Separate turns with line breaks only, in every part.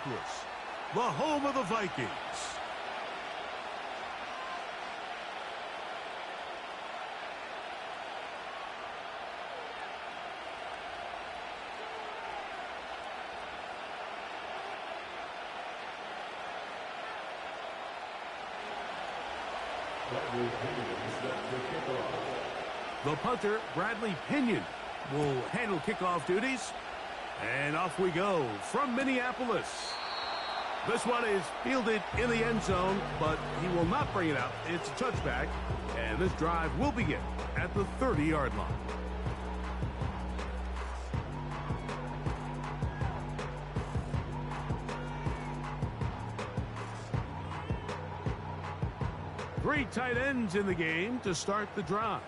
Indianapolis, the home of the Vikings. The punter, Bradley Pinion, will handle kickoff duties. And off we go from Minneapolis. This one is fielded in the end zone, but he will not bring it out. It's a touchback, and this drive will begin at the 30-yard line. Three tight ends in the game to start the drive.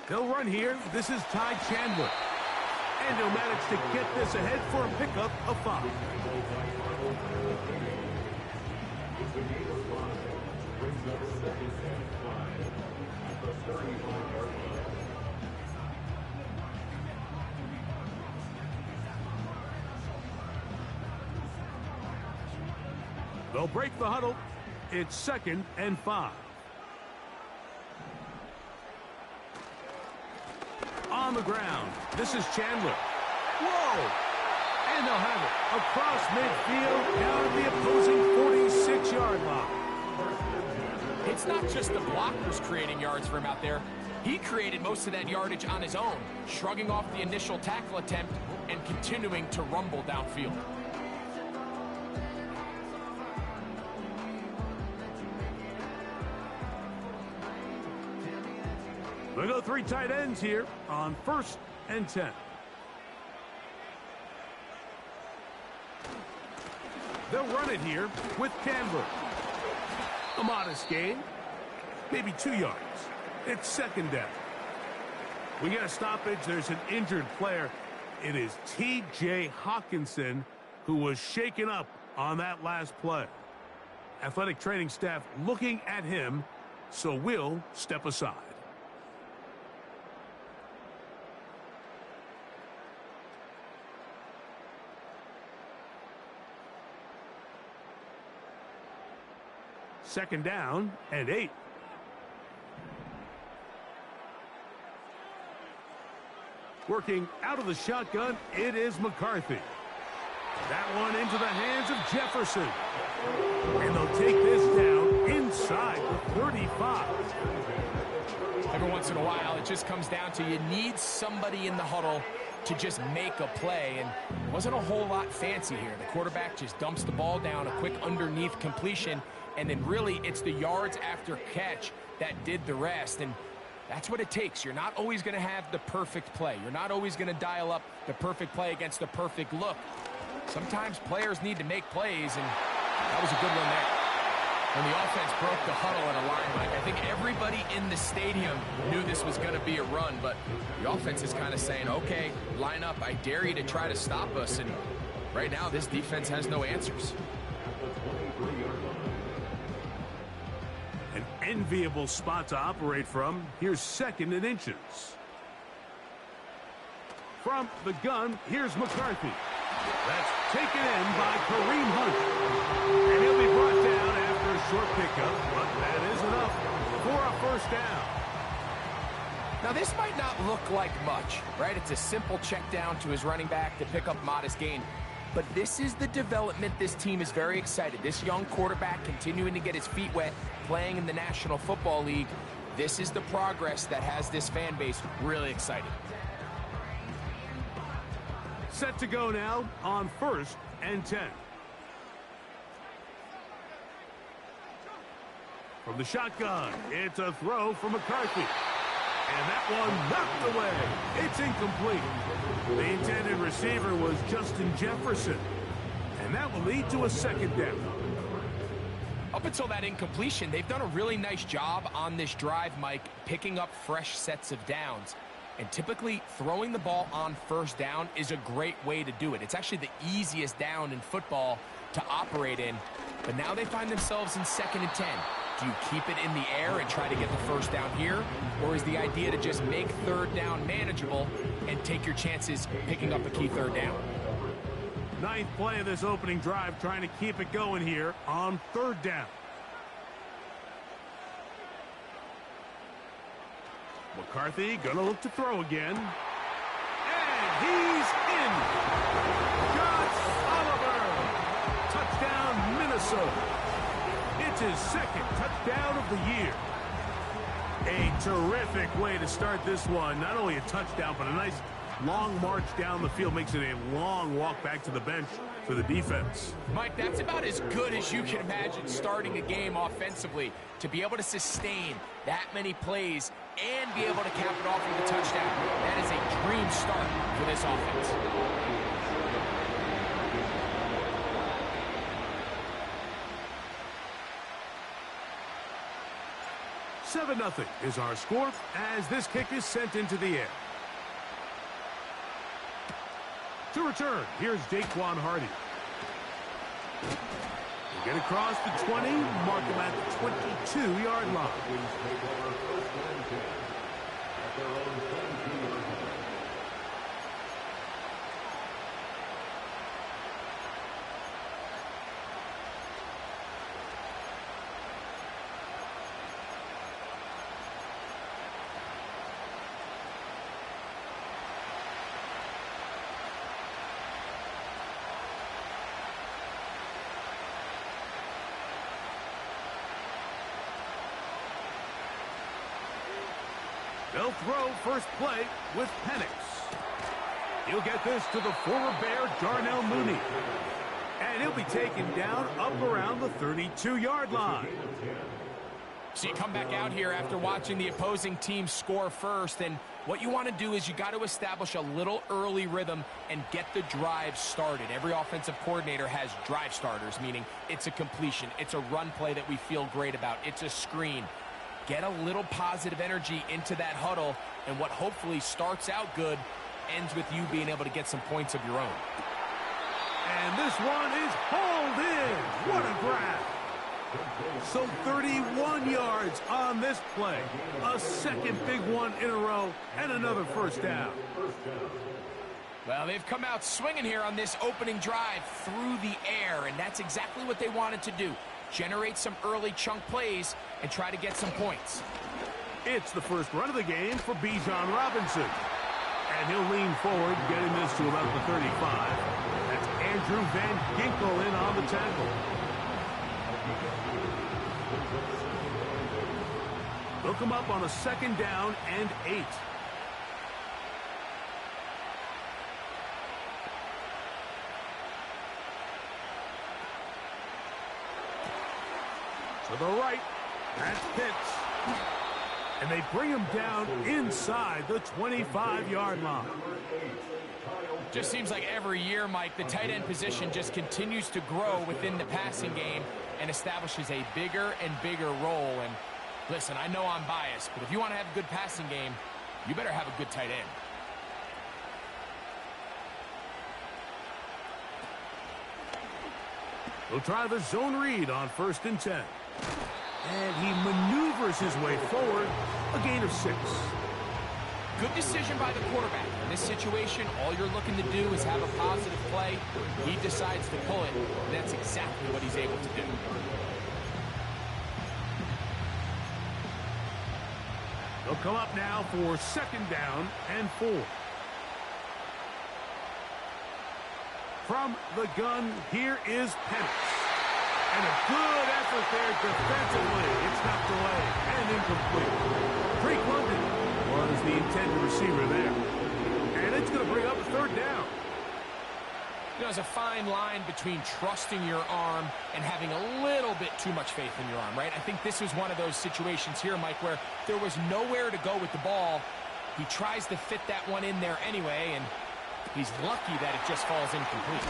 They'll run here. This is Ty Chandler. And he'll manage to get this ahead for a pickup of 5. They'll break the huddle. It's 2nd and 5. On the ground, this is Chandler. Whoa! And they'll have it across midfield down the opposing 46-yard line.
It's not just the blockers creating yards for him out there. He created most of that yardage on his own, shrugging off the initial tackle attempt and continuing to rumble downfield.
We'll go 3 tight ends here on 1st and 10. They'll run it here with Chandler. A modest gain, maybe 2 yards. It's 2nd down. We get a stoppage. There's an injured player. It is T.J. Hawkinson who was shaken up on that last play. Athletic training staff looking at him, so we'll step aside. Second down and 8. Working out of the shotgun, it is McCarthy. That one into the hands of Jefferson. And they'll take this down inside the 35.
Every once in a while, it just comes down to you need somebody in the huddle to just make a play, and it wasn't a whole lot fancy here. The quarterback just dumps the ball down, a quick underneath completion, and then really it's the yards after catch that did the rest, and that's what it takes. You're not always going to have the perfect play. You're not always going to dial up the perfect play against the perfect look. Sometimes players need to make plays, and that was a good one there. When the offense broke the huddle at a line, Mike, I think everybody in the stadium knew this was going to be a run, but the offense is kind of saying, okay, line up, I dare you to try to stop us, and right now this defense has no answers.
An enviable spot to operate from. Here's 2nd and inches. From the gun, here's McCarthy. That's taken in by Kareem Hunt. And he'll be brought down after a short pickup, but that is enough for a 1st down.
Now, this might not look like much, right? It's a simple check down to his running back to pick up modest gain. But this is the development this team is very excited. This young quarterback continuing to get his feet wet, playing in the National Football League. This is the progress that has this fan base really excited.
Set to go now on 1st and 10. From the shotgun, it's a throw for McCarthy. And that one knocked away. It's incomplete. The intended receiver was Justin Jefferson. And that will lead to a 2nd down.
Up until that incompletion, they've done a really nice job on this drive, Mike, picking up fresh sets of downs. And typically, throwing the ball on 1st down is a great way to do it. It's actually the easiest down in football to operate in. But now they find themselves in 2nd and 10. Do you keep it in the air and try to get the first down here? Or is the idea to just make third down manageable and take your chances picking up a key third down?
Ninth play of this opening drive, trying to keep it going here on third down. McCarthy gonna look to throw again. And he's in. Josh Oliver. Touchdown, Minnesota. It's his second touchdown of the year. A terrific way to start this one. Not only a touchdown, but a nice long march down the field. Makes it a long walk back to the bench for the defense.
Mike, that's about as good as you can imagine starting a game offensively. To be able to sustain that many plays and be able to cap it off with a touchdown. That is a dream start for this offense.
Seven 0 is our score as this kick is sent into the air. To return, here's Jaquan Hardy. He'll get across the 20, mark him at the 22-yard line. They'll throw first play with Penix. He'll get this to the former Bear, Darnell Mooney. And he'll be taken down up around the 32-yard line.
So you come back out here after watching the opposing team score first, and what you want to do is you got to establish a little early rhythm and get the drive started. Every offensive coordinator has drive starters, meaning it's a completion, it's a run play that we feel great about, it's a screen. Get a little positive energy into that huddle, and what hopefully starts out good ends with you being able to get some points of your own.
And this one is hauled in. What a grab. So 31 yards on this play. A second big one in a row, and another first down.
Well, they've come out swinging here on this opening drive through the air, and that's exactly what they wanted to do. Generate some early chunk plays and try to get some points.
It's the first run of the game for Bijan Robinson. And he'll lean forward, getting this to about the 35. That's Andrew Van Ginkel in on the tackle. They'll come up on a second down and 8. To the right, that's Pitts. And they bring him down inside the 25-yard line.
Just seems like every year, Mike, the tight end position just continues to grow within the passing game and establishes a bigger and bigger role. And listen, I know I'm biased, but if you want to have a good passing game, you better have a good tight end.
He'll try the zone read on 1st and 10. And he maneuvers his way forward, a gain of 6.
Good decision by the quarterback. In this situation, all you're looking to do is have a positive play. He decides to pull it, and that's exactly what he's able to do.
They'll come up now for second down and 4. From the gun, here is Penix. And a good effort there defensively. It's knocked away and incomplete. Drake London was the intended receiver there. And it's going to bring up a third down.
You know, there's a fine line between trusting your arm and having a little bit too much faith in your arm, right? I think this was one of those situations here, Mike, where there was nowhere to go with the ball. He tries to fit that one in there anyway, and he's lucky that it just falls incomplete.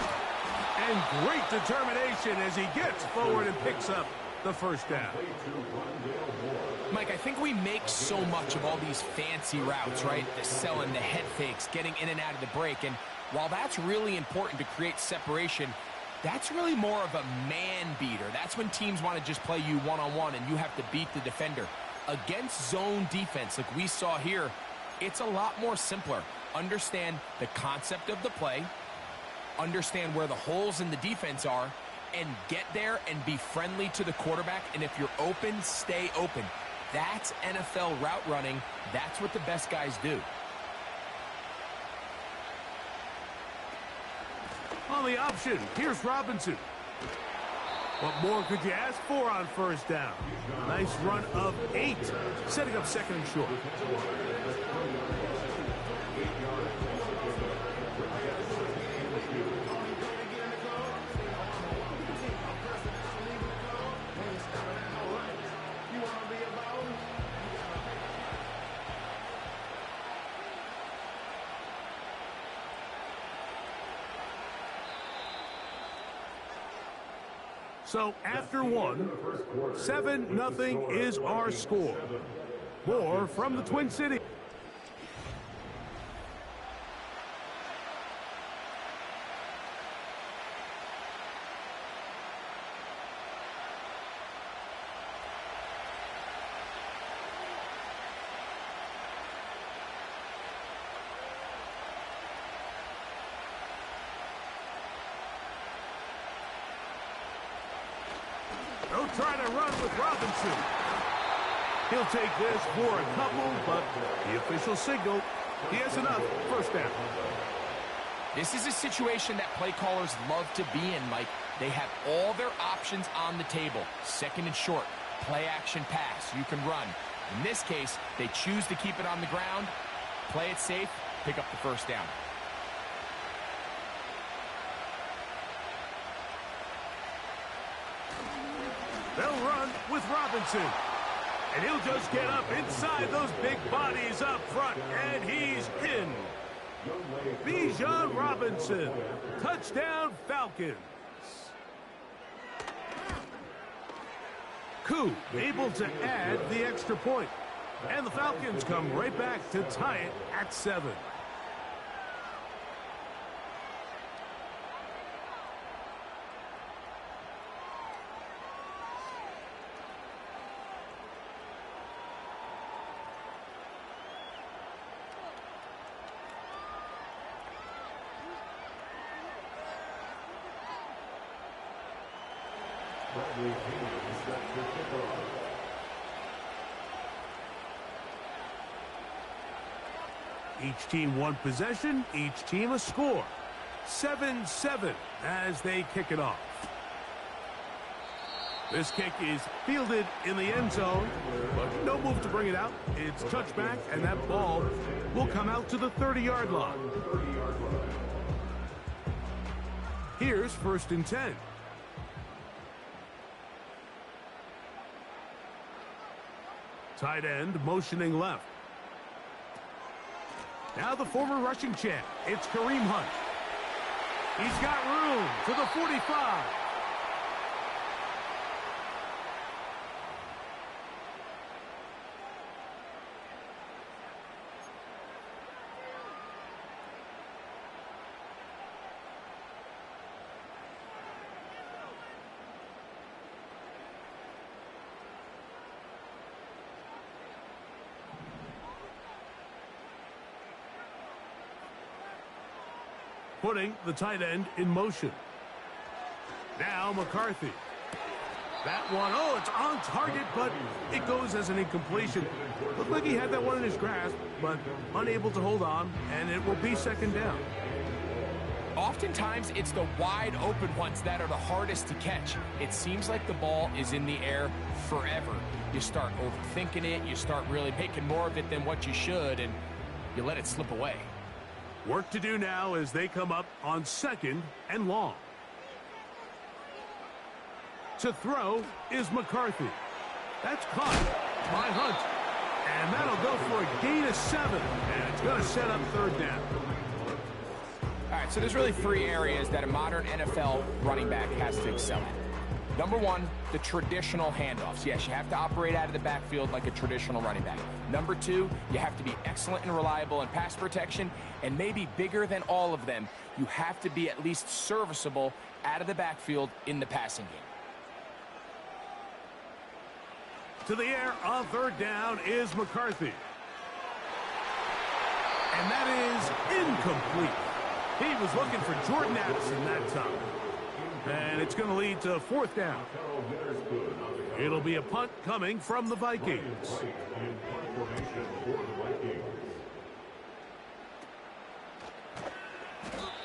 And great determination as he gets forward and picks up the first down.
Mike, I think we make so much of all these fancy routes, right? The selling, the head fakes, getting in and out of the break. And while that's really important to create separation, That's really more of a man beater. That's when teams want to just play you one-on-one and you have to beat the defender. Against zone defense like we saw here, it's a lot more simpler. Understand the concept of the play, understand where the holes in the defense are, and get there and be friendly to the quarterback. And if you're open, stay open. That's NFL route running. That's what the best guys do.
On the option, here's Robinson. What more could you ask for on first down? Nice run of 8, setting up second and short. So after one, 7-0 is our score. More from the Twin Cities. They'll try to run with Robinson. He'll take this for a couple, but the official signal, he has enough. First down.
This is a situation that play callers love to be in, Mike. They have all their options on the table. Second and short, play action pass. You can run. In this case, they choose to keep it on the ground, play it safe, pick up the first down.
They'll run with Robinson. And he'll just get up inside those big bodies up front. And he's in. Bijan Robinson. Touchdown, Falcons. Koo able to add the extra point. And the Falcons come right back to tie it at 7. Each team one possession, each team a score. 7-7 as they kick it off. This kick is fielded in the end zone, but no move to bring it out. It's touchback, and that ball will come out to the 30-yard line. Here's first and 10. Tight end motioning left. Now the former rushing champ. It's Kareem Hunt. He's got room to the 45. Putting the tight end in motion. Now McCarthy. That one, oh, it's on target, but it goes as an incompletion. Looked like he had that one in his grasp, but unable to hold on, and it will be second down.
Oftentimes, it's the wide open ones that are the hardest to catch. It seems like the ball is in the air forever. You start overthinking it, you start really making more of it than what you should, and you let it slip away.
Work to do now as they come up on second and long. To throw is McCarthy. That's caught by Hunt. And that'll go for a gain of 7. And it's going to set up third down.
All right, so there's really 3 areas that a modern NFL running back has to excel at. Number one, the traditional handoffs. Yes, you have to operate out of the backfield like a traditional running back. Number two, you have to be excellent and reliable in pass protection, and maybe bigger than all of them, you have to be at least serviceable out of the backfield in the passing game.
To the air on third down is McCarthy. And that is incomplete. He was looking for Jordan Addison that time. And it's going to lead to fourth down. It'll be a punt coming from the Vikings.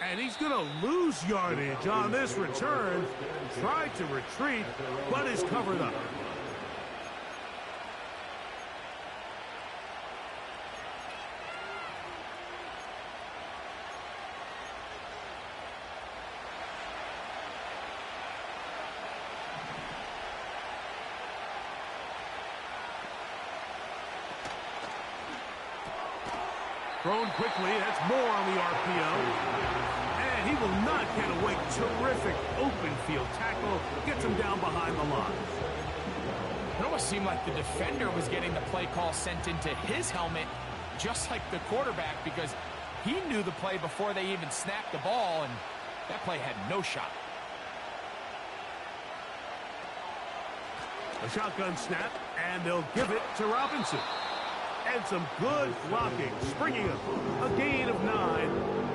And he's going to lose yardage on this return. Tried to retreat, but is covered up. Thrown quickly, that's more on the RPO. And he will not get away. Terrific open field tackle. Gets him down behind the line.
It almost seemed like the defender was getting the play call sent into his helmet, just like the quarterback, because he knew the play before they even snapped the ball, and that play had no shot.
A shotgun snap, and they'll give it to Robinson. And some good blocking, springing up a gain of 9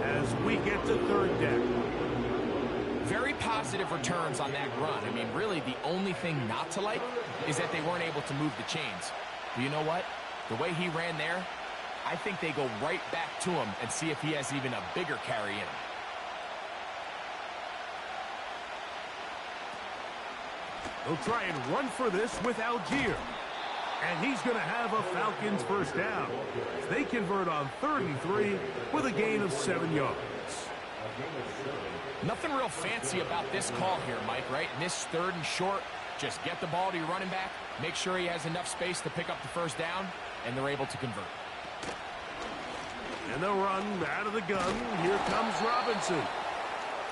as we get to third down.
Very positive returns on that run. I mean, really, the only thing not to like is that they weren't able to move the chains. But you know what? The way he ran there, I think they go right back to him and see if he has even a bigger carry in him.
They'll try and run for this with Algier. And he's going to have a Falcons first down. They convert on 3rd and 3 with a gain of 7 yards.
Nothing real fancy about this call here, Mike, right? In this 3rd and short, just get the ball to your running back, make sure he has enough space to pick up the first down, and they're able to convert.
And they'll run out of the gun. Here comes Robinson.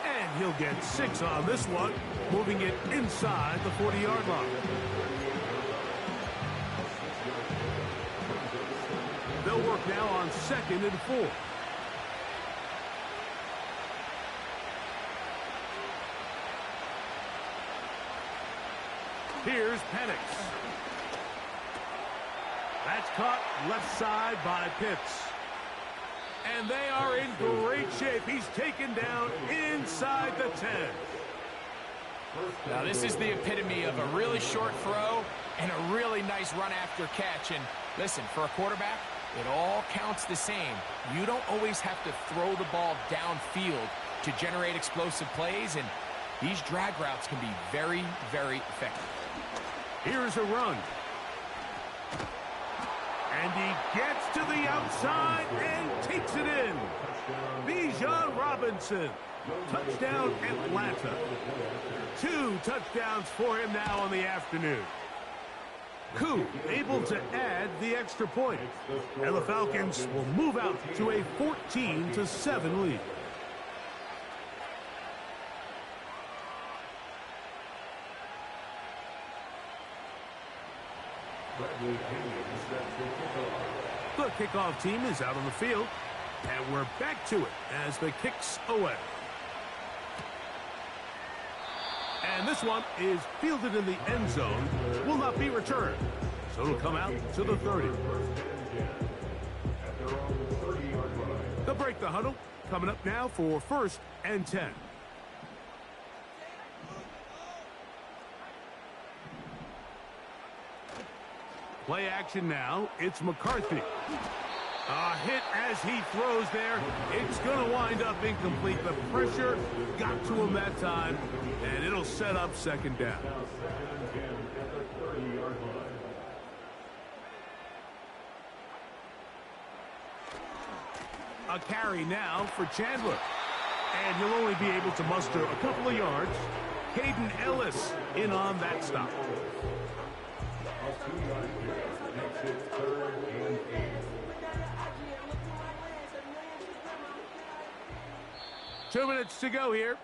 And he'll get 6 on this one, moving it inside the 40-yard line. They'll work now on 2nd and 4. Here's Penix. That's caught left side by Pitts. And they are in great shape. He's taken down inside the 10.
Now, this is the epitome of a really short throw and a really nice run after catch. And listen, for a quarterback, it all counts the same. You don't always have to throw the ball downfield to generate explosive plays, and these drag routes can be very, very effective.
Here's a run. And he gets to the outside and takes it in. Bijan Robinson. Touchdown, Atlanta. 2 touchdowns for him now on the afternoon. Koo able to add the extra point. And the Falcons will move out to a 14-7 lead. The kickoff team is out on the field. And we're back to it as the kick's away. And this one is fielded in the end zone. Will not be returned. So it'll come out to the 30. They'll break the huddle. Coming up now for 1st and 10. Play action now. It's McCarthy. A hit as he throws there. It's going to wind up incomplete. The pressure got to him that time, and it'll set up 2nd down. A carry now for Chandler. And he'll only be able to muster a couple of yards. Caden Ellis in on that stop. 2 minutes to go here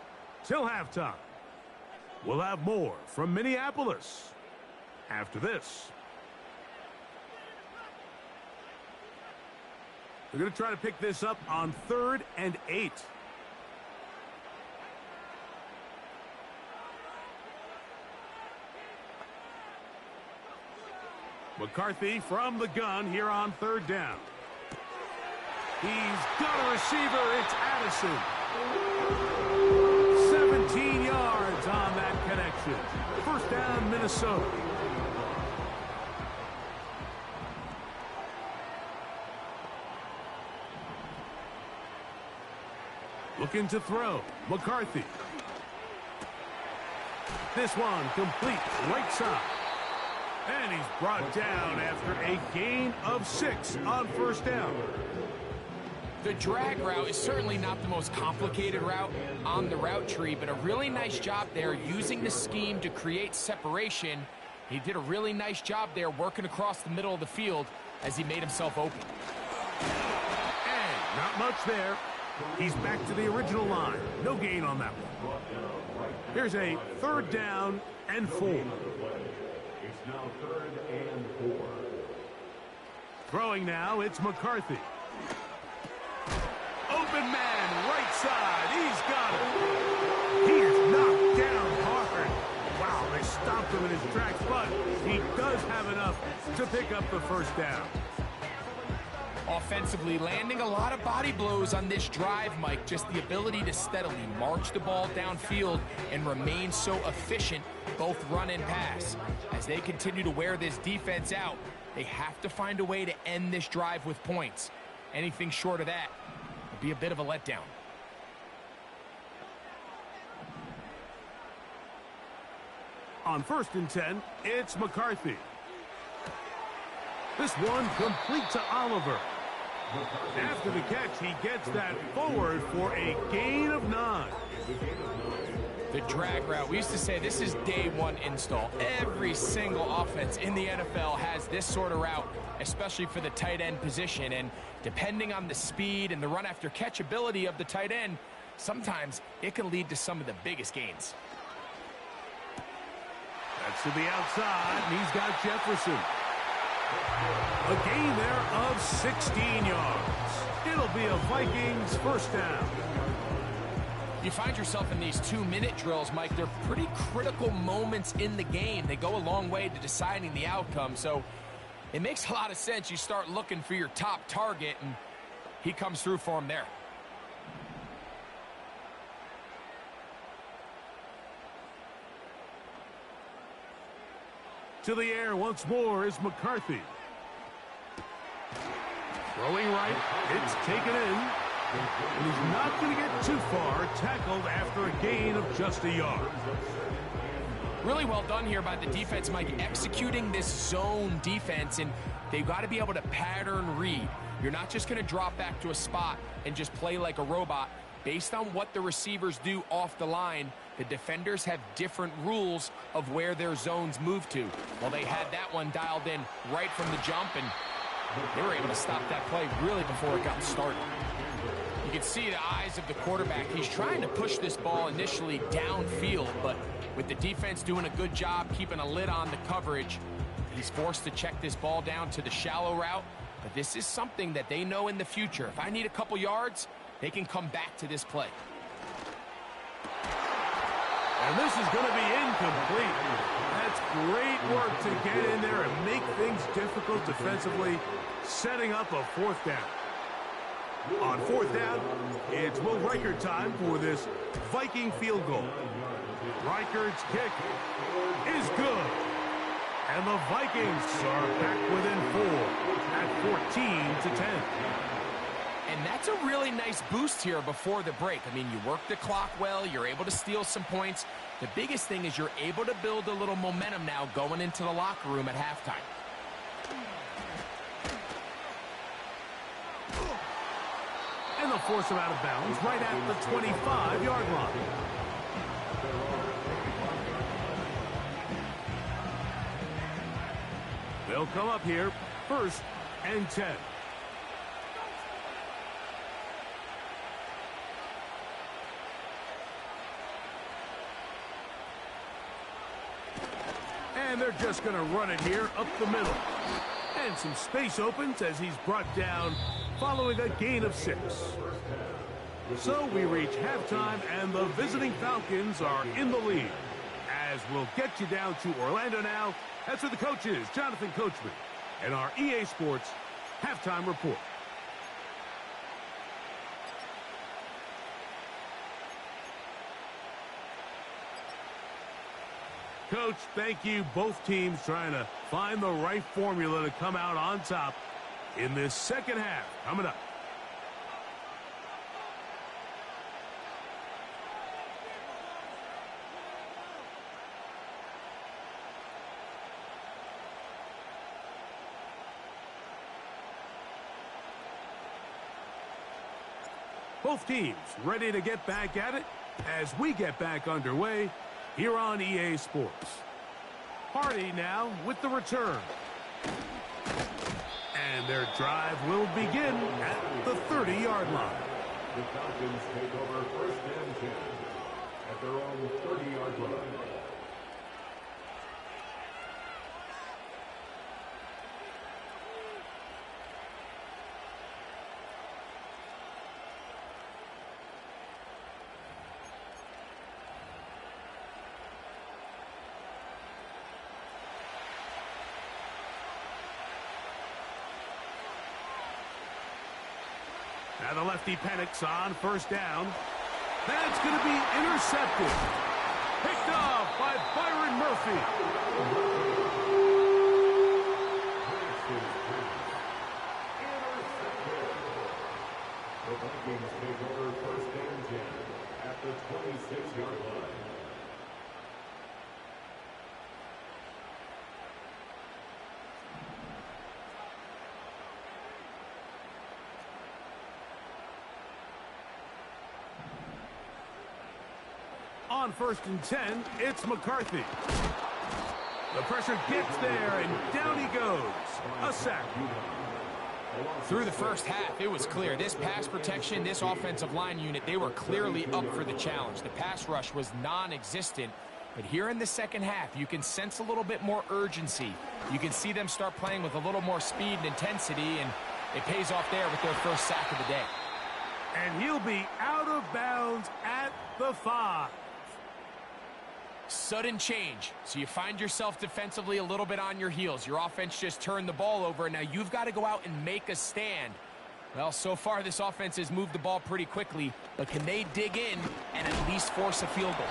till halftime. We'll have more from Minneapolis after this. They're going to try to pick this up on 3rd and 8. McCarthy from the gun here on 3rd down. He's got a receiver. It's Addison. 17 yards on that connection. 1st down, Minnesota. Looking to throw. McCarthy. This one complete right side. And he's brought down after a gain of 6 on 1st down.
The drag route is certainly not the most complicated route on the route tree, but a really nice job there using the scheme to create separation. He did a really nice job there working across the middle of the field as he made himself open.
And not much there. He's back to the original line. No gain on that one. Here's a 3rd down and 4.
It's now 3rd and 4.
Throwing now, it's McCarthy. Open man, right side. He's got it. He is knocked down hard. Wow, they stopped him in his tracks, but he does have enough to pick up the 1st down.
Offensively, landing a lot of body blows on this drive, Mike. Just the ability to steadily march the ball downfield and remain so efficient, both run and pass. As they continue to wear this defense out, they have to find a way to end this drive with points. Anything short of that would be a bit of a letdown.
On 1st and 10, it's McCarthy. This one complete to Oliver. After the catch, he gets that forward for a gain of 9.
The drag route, we used to say this is day 1 install. Every single offense in the NFL has this sort of route, especially for the tight end position. And depending on the speed and the run after catch ability of the tight end, sometimes it can lead to some of the biggest gains.
That's to the outside, and he's got Jefferson. A gain there of 16 yards. It'll be a Vikings 1st down.
You find yourself in these 2-minute drills, Mike. They're pretty critical moments in the game. They go a long way to deciding the outcome. So it makes a lot of sense. You start looking for your top target, and he comes through for him there.
To the air once more is McCarthy. Throwing right, it's taken in. And he's not going to get too far, tackled after a gain of just a yard.
Really well done here by the defense, Mike, executing this zone defense, and they've got to be able to pattern read. You're not just going to drop back to a spot and just play like a robot. Based on what the receivers do off the line, the defenders have different rules of where their zones move to. Well, they had that one dialed in right from the jump, and they were able to stop that play really before it got started. You can see the eyes of the quarterback. He's trying to push this ball initially downfield, but with the defense doing a good job keeping a lid on the coverage, he's forced to check this ball down to the shallow route. But this is something that they know in the future. If I need a couple yards, they can come back to this play.
And this is going to be incomplete. That's great work to get in there and make things difficult defensively, setting up a 4th down. On 4th down, it's Will Reichert time for this Viking field goal. Reichert's kick is good. And the Vikings are back within 4 at 14-10.
And that's a really nice boost here before the break. I mean, you work the clock well, you're able to steal some points. The biggest thing is you're able to build a little momentum now going into the locker room at halftime.
And they'll force him out of bounds right at the 25-yard line. They'll come up here, 1st and 10. And they're just going to run it here up the middle. And some space opens as he's brought down following a gain of 6. So we reach halftime, and the visiting Falcons are in the lead. As we'll get you down to Orlando now, that's where the coach is, Jonathan Coachman, and our EA Sports halftime report. Coach, thank you. Both teams trying to find the right formula to come out on top in this second half. Coming up. Both teams ready to get back at it as we get back underway here on EA Sports. Hardy now with the return. And their drive will begin at the 30-yard line.
The Falcons take over first and 10 at their own 30-yard line.
Now the lefty panics on first down. That's going to be intercepted. Picked off by Byron Murphy.
The Vikings take over first and 10 at the 26-yard line.
On first and 10, it's McCarthy. The pressure gets there, and down he goes. A sack.
Through the first half, it was clear. This pass protection, this offensive line unit, they were clearly up for the challenge. The pass rush was non-existent. But here in the second half, you can sense a little bit more urgency. You can see them start playing with a little more speed and intensity, and it pays off there with their first sack of the day.
And he'll be out of bounds at the 5.
Sudden change. So you find yourself defensively a little bit on your heels. Your offense just turned the ball over, and now you've got to go out and make a stand. Well, so far this offense has moved the ball pretty quickly, but can they dig in and at least force a field goal?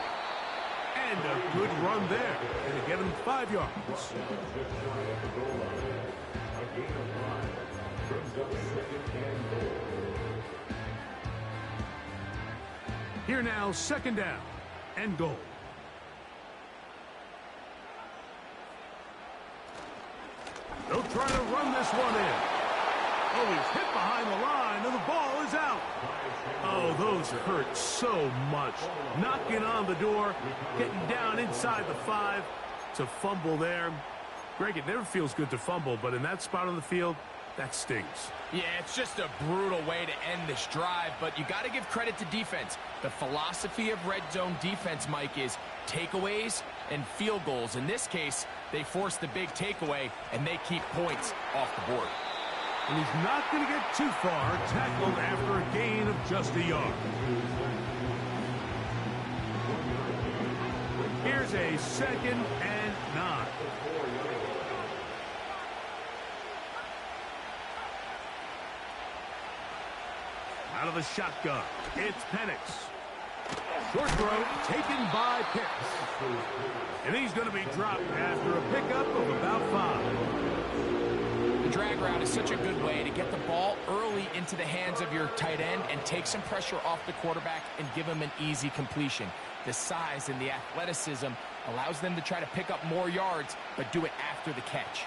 And a good run there. And to get him 5 yards. Here now, second down and goal. They'll try to run this one in. Oh, he's hit behind the line, and the ball is out. Oh, those hurt so much. Knocking on the door, getting down inside the 5. It's a fumble there. Greg, it never feels good to fumble, but in that spot on the field, that stings.
Yeah, it's just a brutal way to end this drive, but you got to give credit to defense. The philosophy of red zone defense, Mike, is takeaways and field goals. In this case, they force the big takeaway, and they keep points off the board.
And he's not going to get too far, tackled after a gain of just a yard. Here's a 2nd and 9. Out of the shotgun, it's Penix. Short throw taken by Pitts. And he's going to be dropped after a pickup of about 5.
The drag route is such a good way to get the ball early into the hands of your tight end and take some pressure off the quarterback and give him an easy completion. The size and the athleticism allows them to try to pick up more yards, but do it after the catch.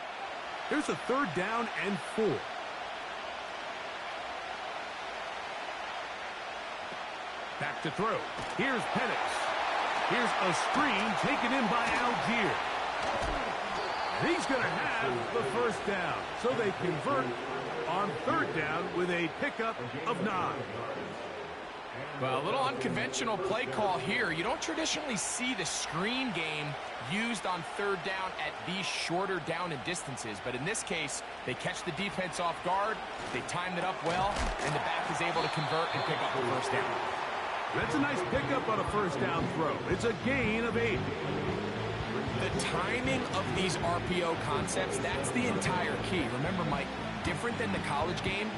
Here's a 3rd down and 4. Back to throw. Here's Penix. Here's a screen taken in by Algier. And he's going to have the first down. So they convert on 3rd down with a pickup of 9.
Well, a little unconventional play call here. You don't traditionally see the screen game used on third down at these shorter down and distances. But in this case, they catch the defense off guard, they timed it up well, and the back is able to convert and pick up the first down.
That's a nice pickup on a first down throw. It's a gain of 8.
The timing of these RPO concepts, that's the entire key. Remember, Mike, different than the college game,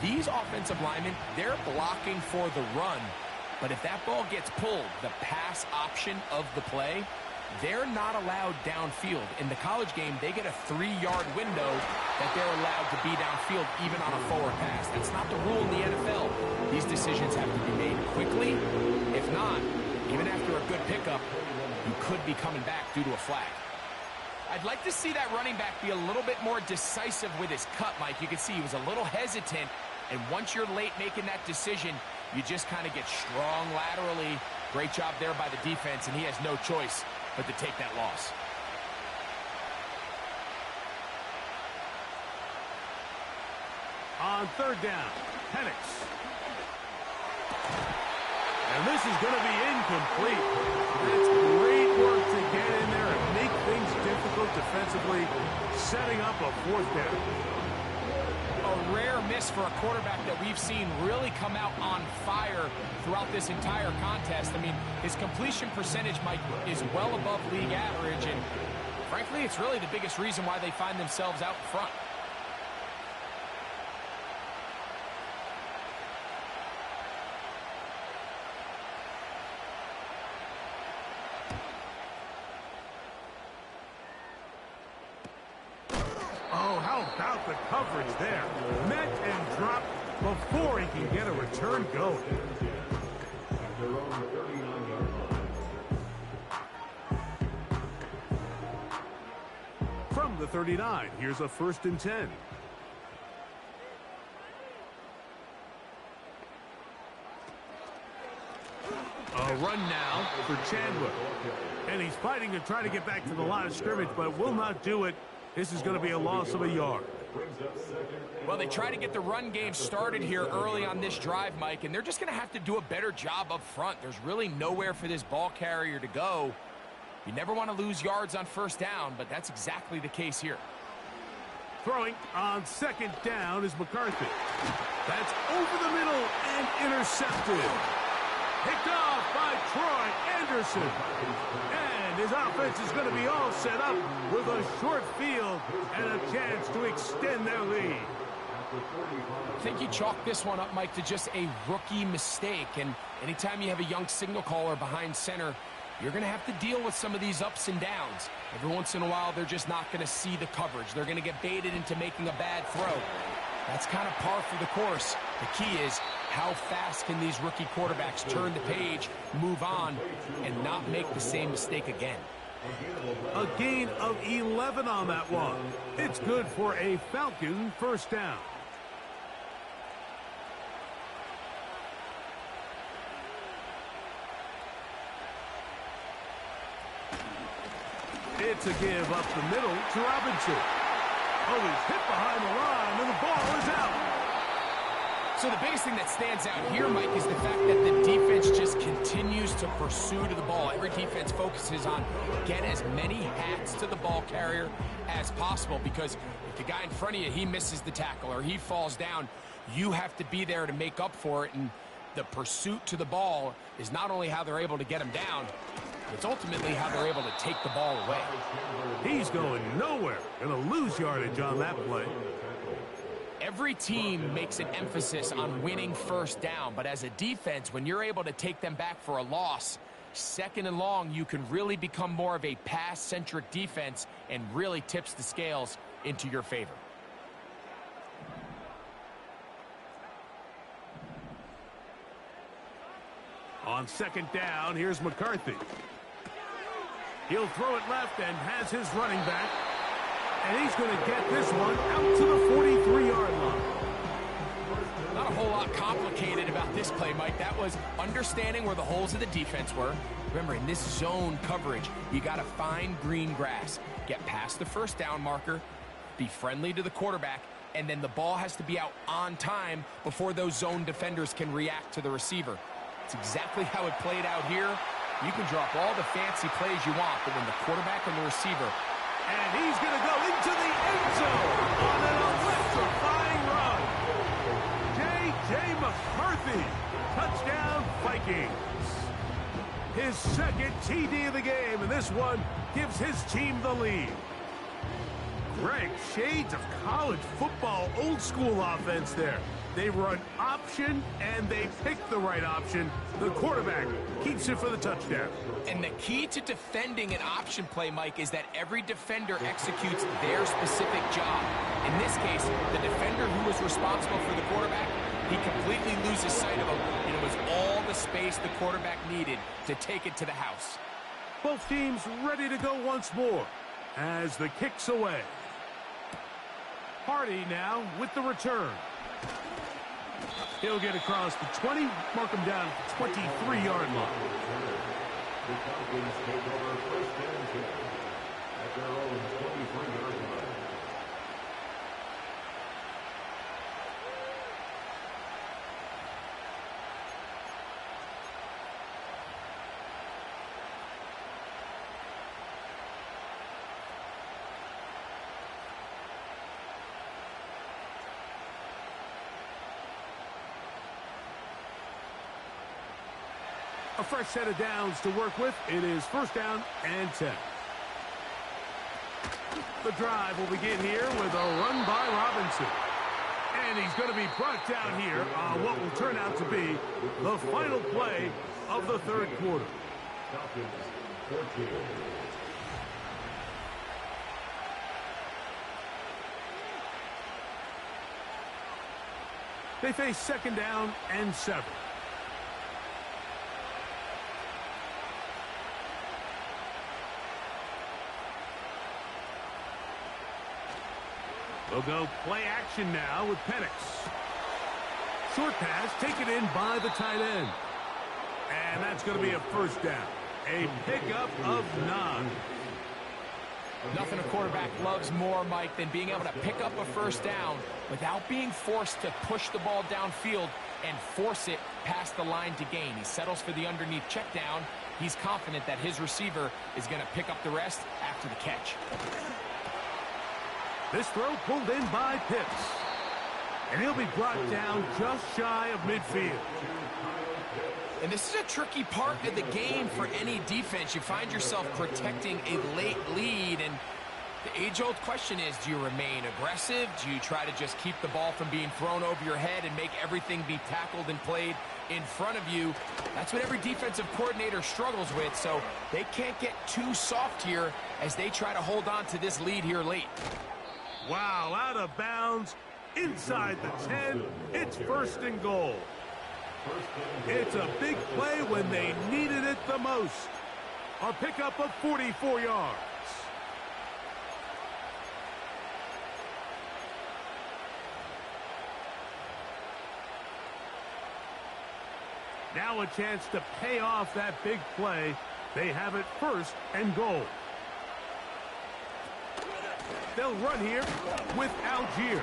these offensive linemen, they're blocking for the run, but if that ball gets pulled, the pass option of the play, they're not allowed downfield. In the college game, they get a 3-yard window that they're allowed to be downfield even on a forward pass. That's not the rule in the NFL. These decisions have to be made quickly. If not, even after a good pickup, you could be coming back due to a flag. I'd like to see that running back be a little bit more decisive with his cut, Mike. You can see he was a little hesitant, and once you're late making that decision, you just kind of get strong laterally. Great job there by the defense, and he has no choice but to take that loss.
On third down, Penix. And this is going to be incomplete. That's great work to get in there and make things difficult defensively, setting up a fourth down.
A rare miss for a quarterback that we've seen really come out on fire throughout this entire contest. I mean, his completion percentage, Mike, is well above league average, and frankly, it's really the biggest reason why they find themselves out in front.
Oh, how about the coverage there? Met and dropped before he can get a return going. From the 39, here's a 1st and 10. A run now for Chandler. And he's fighting to try to get back to the line of scrimmage, but will not do it. This is going to be a loss of a yard.
Well, they try to get the run game started here early on this drive, Mike, and they're just going to have to do a better job up front. There's really nowhere for this ball carrier to go. You never want to lose yards on first down, but that's exactly the case here.
Throwing on 2nd down is McCarthy. That's over the middle and intercepted. Picked off by Troy Anderson. And his offense is going to be all set up with a short field and a chance to extend their lead.
I think you chalk this one up, Mike, to just a rookie mistake. And anytime you have a young signal caller behind center, you're going to have to deal with some of these ups and downs. Every once in a while, they're just not going to see the coverage. They're going to get baited into making a bad throw. That's kind of par for the course. The key is, how fast can these rookie quarterbacks turn the page, move on, and not make the same mistake again?
A gain of 11 on that one. It's good for a Falcon 1st down. It's a give up the middle to Robinson. Oh, he's hit behind the line, and the ball is out.
So the biggest thing that stands out here, Mike, is the fact that the defense just continues to pursue to the ball. Every defense focuses on get as many hats to the ball carrier as possible, because if the guy in front of you, he misses the tackle or he falls down, you have to be there to make up for it. And the pursuit to the ball is not only how they're able to get him down, it's ultimately how they're able to take the ball away.
He's going nowhere. Going to lose yardage on that play.
Every team makes an emphasis on winning first down, but as a defense, when you're able to take them back for a loss, 2nd and long, you can really become more of a pass-centric defense and really tips the scales into your favor.
On 2nd down, here's McCarthy. He'll throw it left and has his running back. And he's going to get this one out to the 43-yard line.
Not a whole lot complicated about this play, Mike. That was understanding where the holes of the defense were. Remember, in this zone coverage, you got to find green grass, get past the first down marker, be friendly to the quarterback, and then the ball has to be out on time before those zone defenders can react to the receiver. It's exactly how it played out here. You can drop all the fancy plays you want, but when the quarterback and the receiver...
And he's going to go into the end zone on an electrifying run. J.J. McCarthy, touchdown Vikings. His second TD of the game, and this one gives his team the lead. Greg, shades of college football, old school offense there. They run option, and they pick the right option. The quarterback keeps it for the touchdown.
And the key to defending an option play, Mike, is that every defender executes their specific job. In this case, the defender who was responsible for the quarterback, he completely loses sight of him, and it was all the space the quarterback needed to take it to the house.
Both teams ready to go once more as the kick's away. Hardy now with the return. He'll get across the 20, mark him down at the 23-yard line.
The Falcons take over first and 10 at their own 23-yard line.
A fresh set of downs to work with. It is first down and 10. The drive will begin here with a run by Robinson. And he's going to be brought down here on what will turn out to be the final play of the third quarter.
Falcons 14.
They face second down and 7. They'll go play action now with Penix. Short pass taken in by the tight end. And that's going to be a first down. A pickup of 9.
Nothing a quarterback loves more, Mike, than being able to pick up a first down without being forced to push the ball downfield and force it past the line to gain. He settles for the underneath check down. He's confident that his receiver is going to pick up the rest after the catch.
This throw pulled in by Pitts. And he'll be brought down just shy of midfield.
And this is a tricky part of the game for any defense. You find yourself protecting a late lead, and the age-old question is, do you remain aggressive? Do you try to just keep the ball from being thrown over your head and make everything be tackled and played in front of you? That's what every defensive coordinator struggles with, so they can't get too soft here as they try to hold on to this lead here late.
Wow, out of bounds, inside the 10, it's first and goal. It's a big play when they needed it the most. A pickup of 44 yards. Now a chance to pay off that big play. They have it first and goal. They'll run here with Algier.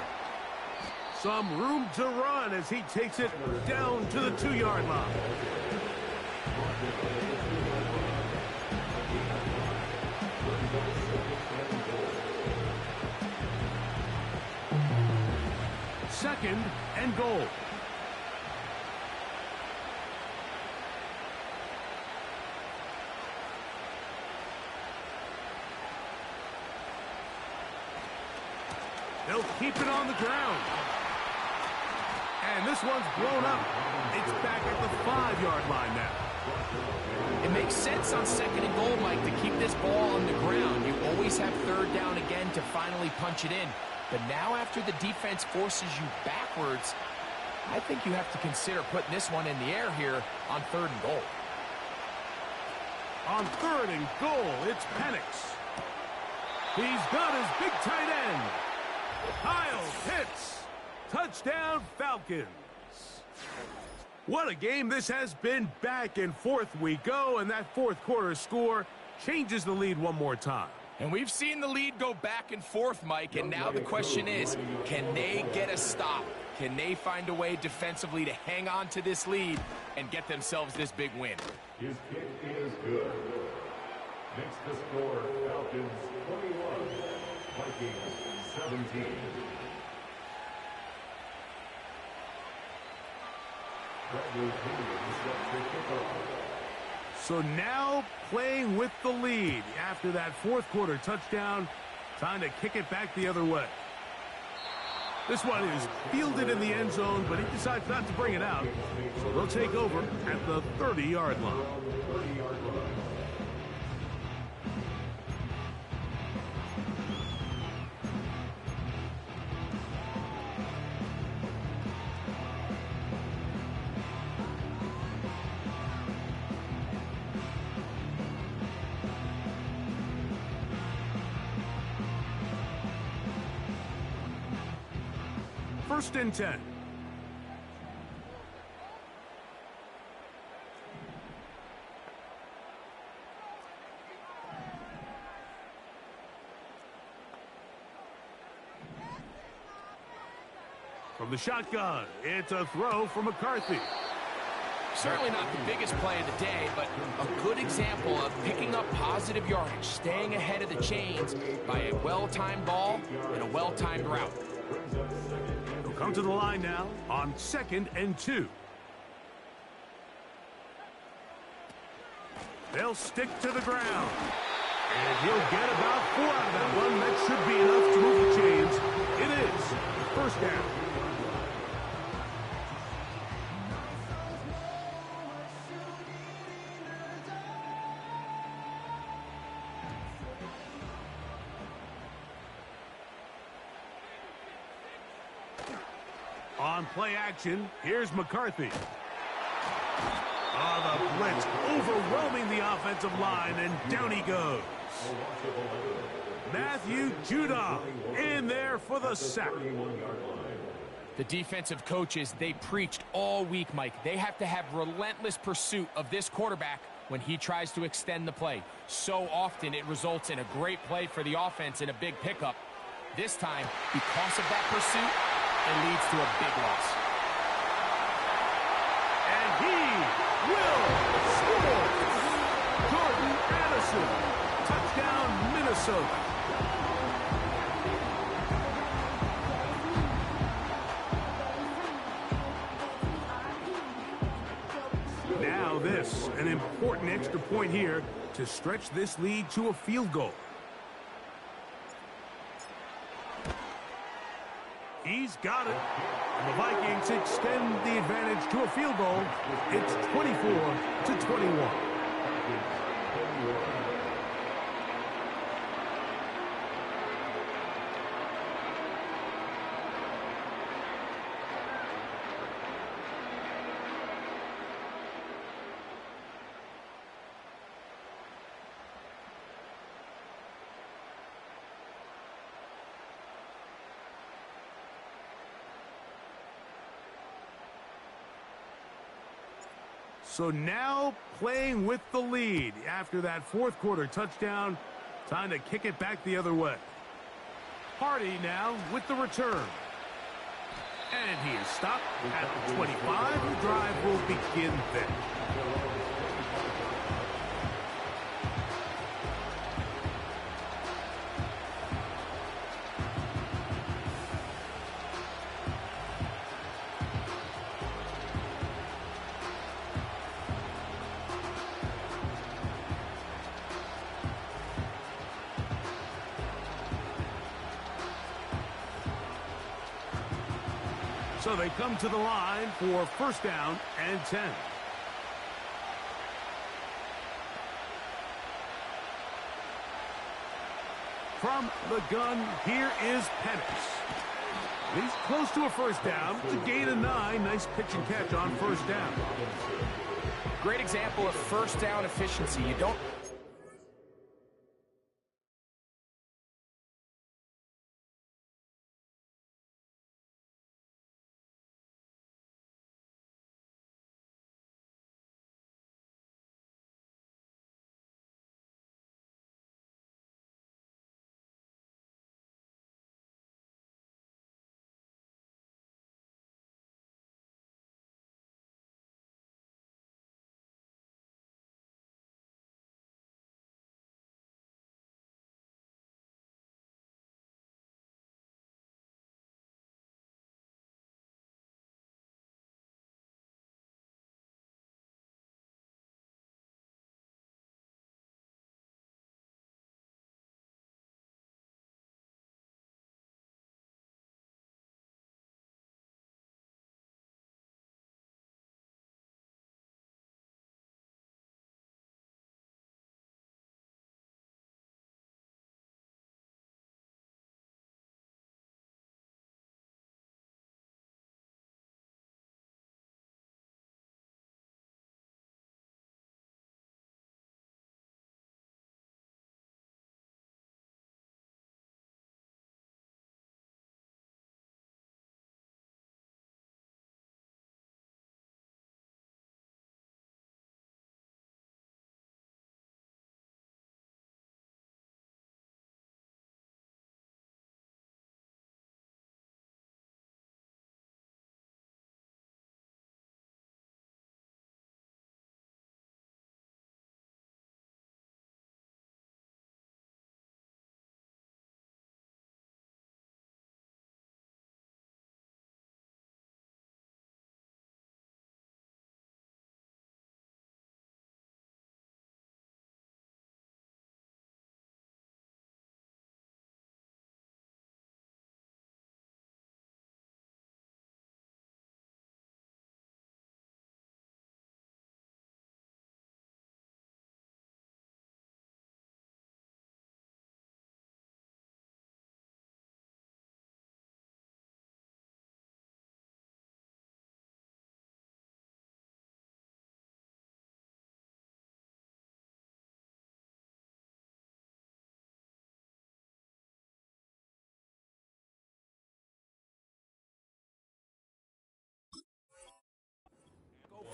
Some room to run as he takes it down to the 2-yard line. Second and goal. They'll keep it on the ground. And this one's blown up. It's back at the 5-yard line now.
It makes sense on second and goal, Mike, to keep this ball on the ground. You always have third down again to finally punch it in. But now after the defense forces you backwards, I think you have to consider putting this one in the air here on third and goal.
On third and goal, it's Penix. He's got his big tight end. Kyle Pitts. Touchdown, Falcons. What a game this has been. Back and forth we go, and that fourth quarter score changes the lead one more time.
And we've seen the lead go back and forth, Mike, and now the question is, can they get a stop? Can they find a way defensively to hang on to this lead and get themselves this big win?
His kick is good. Makes the score Falcons 21, Vikings 17. Bradley Pinion set to kick off.
So now playing with the lead after that fourth quarter touchdown, trying to kick it back the other way. This one is fielded in the end zone, but he decides not to bring it out. So they'll take over at the 30-yard line. First and 10. From the shotgun, it's a throw from McCarthy.
Certainly not the biggest play of the day, but a good example of picking up positive yardage, staying ahead of the chains by a well-timed ball and a well-timed route.
He'll come to the line now on 2nd and 2. They'll stick to the ground. And he'll get about 4 out of that one. That should be enough to move the chains. It is first down. On play action, here's McCarthy. The blitz overwhelming the offensive line, and down he goes. Matthew Judon in there for the sack.
The defensive coaches, they preached all week, Mike. They have to have relentless pursuit of this quarterback when he tries to extend the play. So often it results in a great play for the offense and a big pickup. This time, because of that pursuit, it leads to a big loss.
And he will score! Jordan Addison, touchdown Minnesota. Now this, an important extra point here to stretch this lead to a field goal. He's got it. And the Vikings extend the advantage to a field goal. It's 24-21. So now playing with the lead after that fourth quarter touchdown, time to kick it back the other way. Hardy now with the return. And he is stopped at the 25. The drive will begin then. So they come to the line for first down and 10. From the gun, here is Penix. He's close to a first down. It's a gain of 9. Nice pitch and catch on first down.
Great example of first down efficiency. You don't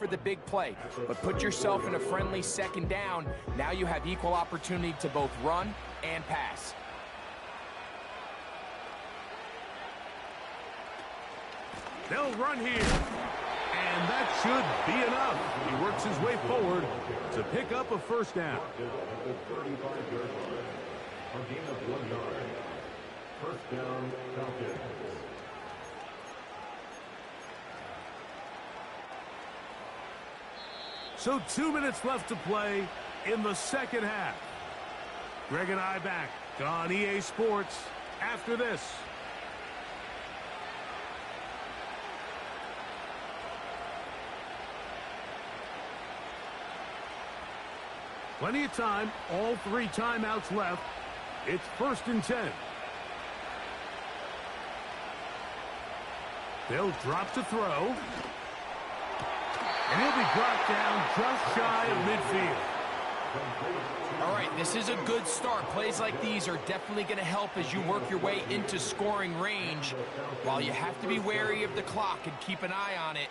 for the big play, but put yourself in a friendly second down. Now you have equal opportunity to both run and pass.
They'll run here. And that should be enough. He works his way forward to pick up a first down.
A gain of 1 yard. First down, Falcons.
So 2 minutes left to play in the second half. Greg and I back on EA Sports after this. Plenty of time, all 3 timeouts left. It's 1st and 10. They'll drop to throw. And he'll be brought down just shy of midfield.
All right, this is a good start. Plays like these are definitely going to help as you work your way into scoring range. While you have to be wary of the clock and keep an eye on it,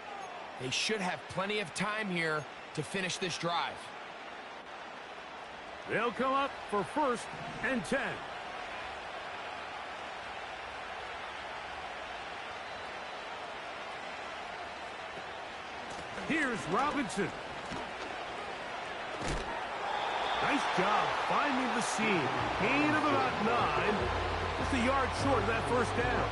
they should have plenty of time here to finish this drive.
They'll come up for 1st and 10. Here's Robinson. Nice job finding the seam. Gain of about 9. Just a yard short of that first down.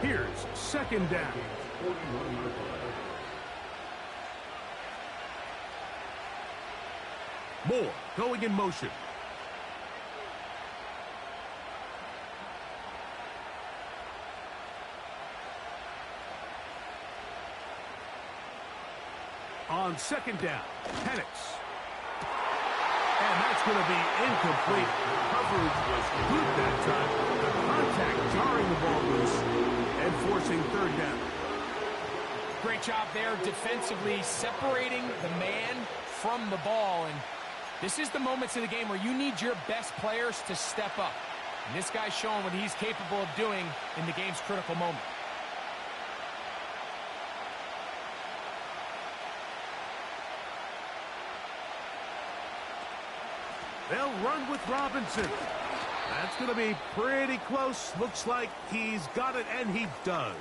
Here's 2nd down. Moore going in motion. On 2nd down, Penix. And that's going to be incomplete. Coverage was good that time. The contact jarring the ball loose and forcing 3rd down.
Great job there defensively, separating the man from the ball. And this is the moments of the game where you need your best players to step up. And this guy's showing what he's capable of doing in the game's critical moment.
They'll run with Robinson. That's going to be pretty close. Looks like he's got it, and he does.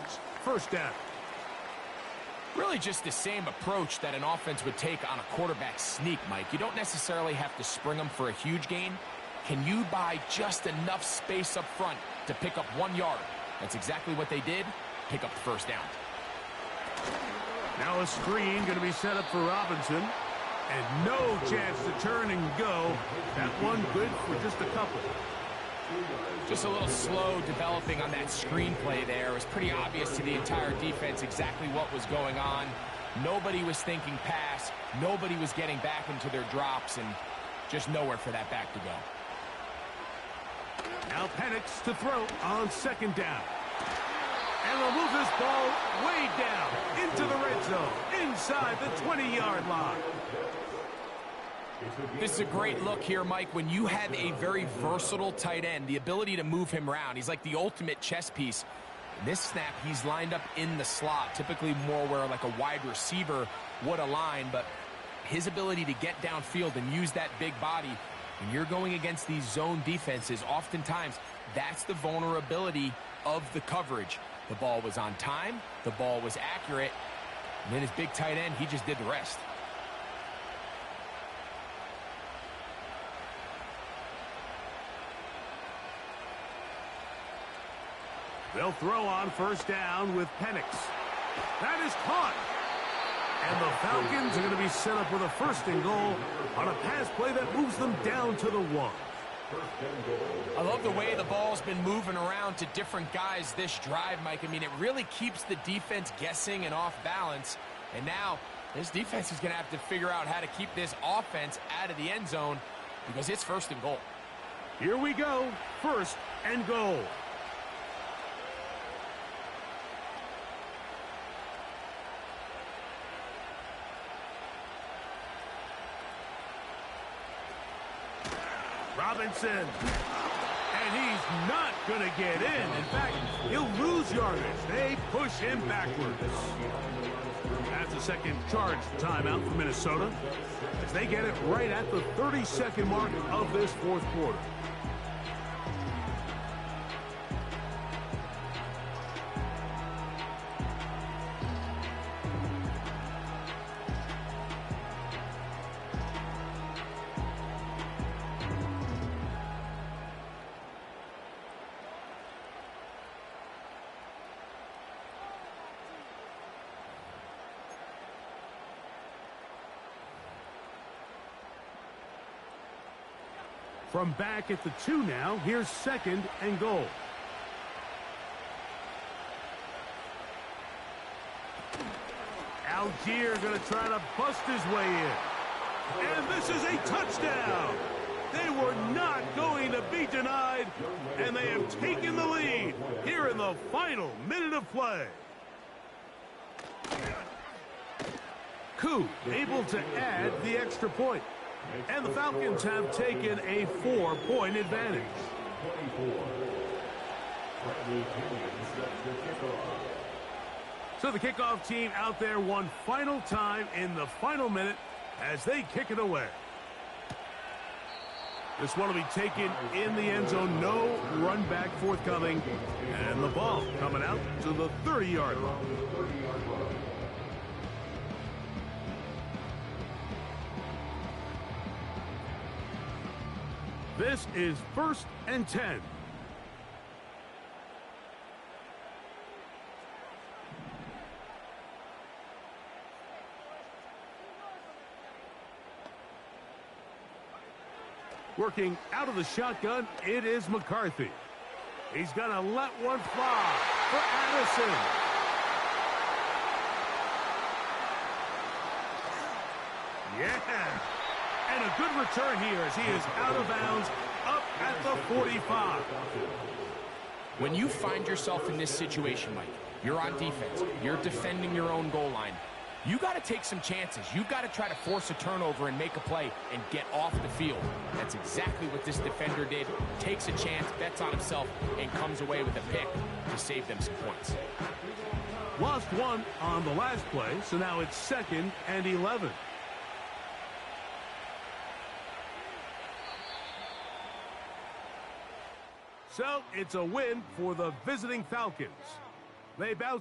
First down.
Really just the same approach that an offense would take on a quarterback sneak, Mike. You don't necessarily have to spring them for a huge gain. Can you buy just enough space up front to pick up 1 yard? That's exactly what they did. Pick up the first down.
Now a screen going to be set up for Robinson. And no chance to turn and go. That one good for just a couple.
Just a little slow developing on that screenplay there. It was pretty obvious to the entire defense exactly what was going on. Nobody was thinking pass. Nobody was getting back into their drops, and just nowhere for that back to go.
Now Penix to throw on 2nd down. And they'll move this ball way down into the red zone, inside the 20-yard line.
This is a great look here, Mike, when you have a very versatile tight end, the ability to move him around. He's like the ultimate chess piece. In this snap, he's lined up in the slot, typically more where like a wide receiver would align, but his ability to get downfield and use that big body, when you're going against these zone defenses, oftentimes that's the vulnerability of the coverage. The ball was on time, the ball was accurate, and then his big tight end, he just did the rest.
They'll throw on 1st down with Penix. That is caught. And the Falcons are going to be set up with a 1st and goal on a pass play that moves them down to the 1.
I love the way the ball's been moving around to different guys this drive, Mike. I mean, it really keeps the defense guessing and off balance. And now this defense is going to have to figure out how to keep this offense out of the end zone because it's 1st and goal.
Here we go. 1st and goal. Robinson. And he's not going to get in. In fact, he'll lose yardage. They push him backwards. That's a second charge timeout for Minnesota as they get it right at the 32nd mark of this fourth quarter. From back at the 2 now, here's 2nd and goal. Algier going to try to bust his way in. And this is a touchdown. They were not going to be denied, and they have taken the lead here in the final minute of play. Coup able to add the extra point. And the Falcons have taken a 4-point advantage. So the kickoff team out there one final time in the final minute as they kick it away. This one will be taken in the end zone. No run back forthcoming. And the ball coming out to the 30-yard line. This is 1st and 10. Working out of the shotgun, it is McCarthy. He's going to let one fly for Addison. Yeah. And a good return here as he is out of bounds up at the 45.
When you find yourself in this situation, Mike, you're on defense, you're defending your own goal line, you got to take some chances. You got to try to force a turnover and make a play and get off the field. That's exactly what this defender did. Takes a chance, bets on himself, and comes away with a pick to save them some points.
Lost one on the last play, so now it's 2nd and 11. So it's a win for the visiting Falcons. They bounce